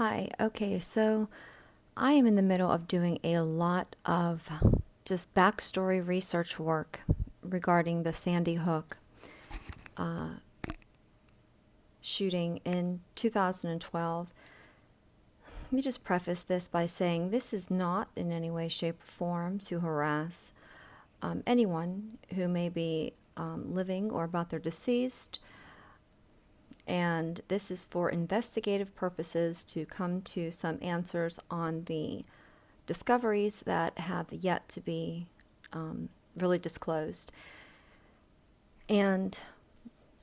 Hi, okay, so I am in the middle of doing a lot of just backstory research work regarding the Sandy Hook uh, shooting in 2012. Let me just preface this by saying this is not in any way, shape, or form to harass anyone who may be living or about their deceased. And this is for investigative purposes to come to some answers on the discoveries that have yet to be really disclosed. And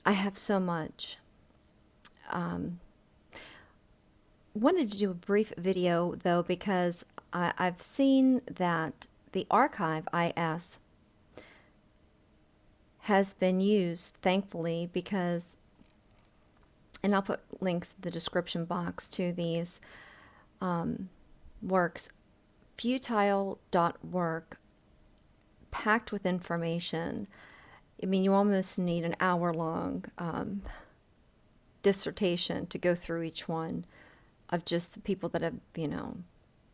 I have so much. Wanted to do a brief video though because I've seen that the Archive.is has been used, thankfully, because, and I'll put links in the description box to these works, futile.work, packed with information. I mean, you almost need an hour-long dissertation to go through each one of just the people that have,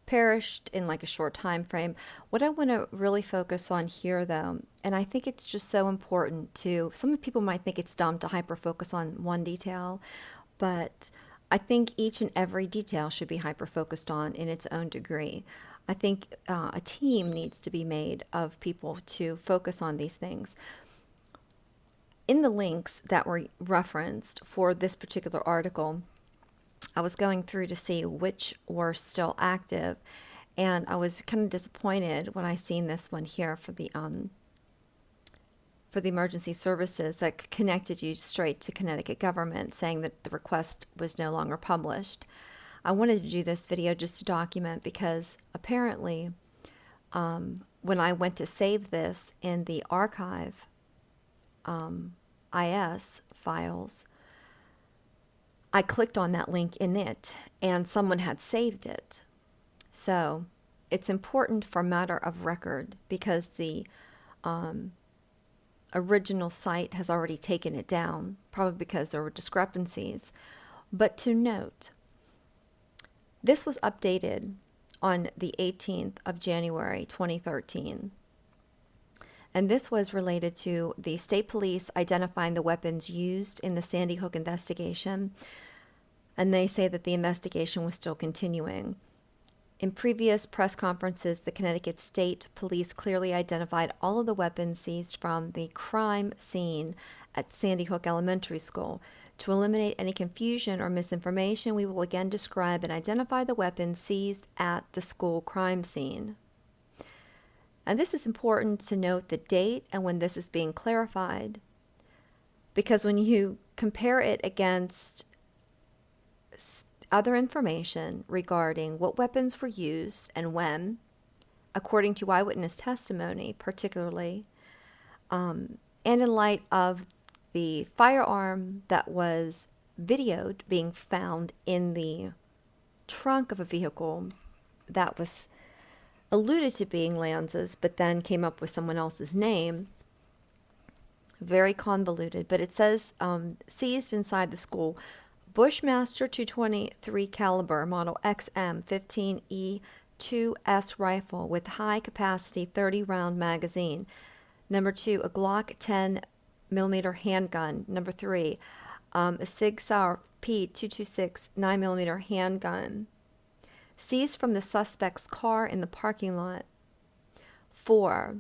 perished in like a short time frame. What I want to really focus on here, though, and I think it's just so important to, some people might think it's dumb to hyper-focus on one detail, but I think each and every detail should be hyper-focused on in its own degree. I think a team needs to be made of people to focus on these things. In the links that were referenced for this particular article, I was going through to see which were still active, and I was kind of disappointed when I seen this one here for the emergency services that connected you straight to Connecticut government, saying that the request was no longer published. I wanted to do this video just to document because apparently when I went to save this in the Archive.is files, I clicked on that link in it and someone had saved it. So it's important for matter of record because the original site has already taken it down, probably because there were discrepancies. But to note, this was updated on the 18th of January 2013. And this was related to the state police identifying the weapons used in the Sandy Hook investigation. And they say that the investigation was still continuing. In previous press conferences, the Connecticut State Police clearly identified all of the weapons seized from the crime scene at Sandy Hook Elementary School. To eliminate any confusion or misinformation, we will again describe and identify the weapons seized at the school crime scene. And this is important to note the date and when this is being clarified, because when you compare it against other information regarding what weapons were used and when, according to eyewitness testimony particularly, and in light of the firearm that was videoed being found in the trunk of a vehicle that was alluded to being Lanza's, but then came up with someone else's name. Very convoluted, but it says seized inside the school, Bushmaster 223 caliber model XM15E2S rifle with high capacity 30 round magazine. Number 2, a Glock 10 millimeter handgun. Number 3, a Sig Sauer P226 9mm handgun. Seized from the suspect's car in the parking lot. 4,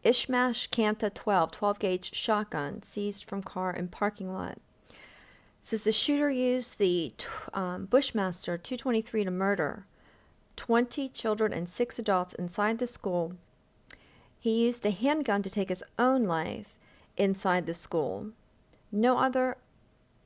Ishmash Kanta 12 gauge shotgun seized from car in parking lot. Says the shooter used the Bushmaster 223 to murder 20 children and 6 adults inside the school. He used a handgun to take his own life inside the school. No other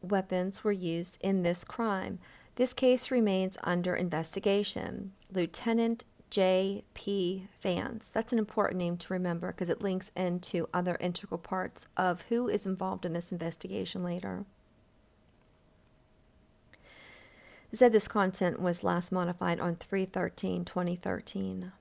weapons were used in this crime. This case remains under investigation. Lieutenant J.P. Vance. That's an important name to remember because it links into other integral parts of who is involved in this investigation later. It said this content was last modified on 3/13/2013.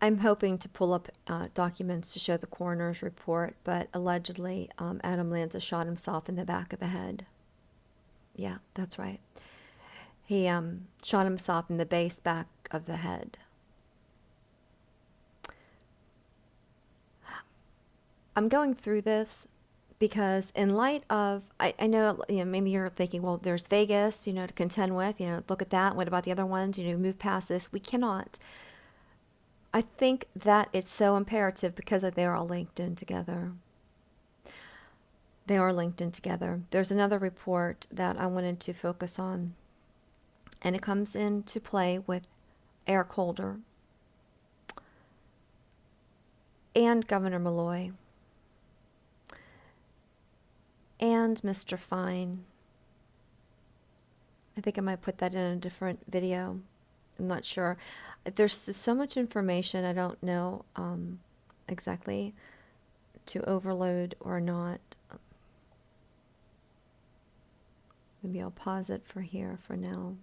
I'm hoping to pull up documents to show the coroner's report, but allegedly Adam Lanza shot himself in the back of the head. Yeah, that's right. He shot himself in the base back of the head. I'm going through this because in light of, I know, maybe you're thinking, well, there's Vegas, to contend with, look at that. What about the other ones? Move past this. We cannot. I think that it's so imperative because they're all linked in together. They are linked in together. There's another report that I wanted to focus on, and it comes into play with Eric Holder and Governor Malloy and Mr. Fine. I think I might put that in a different video. I'm not sure. There's so much information, I don't know exactly to overload or not. Maybe I'll pause it for here for now.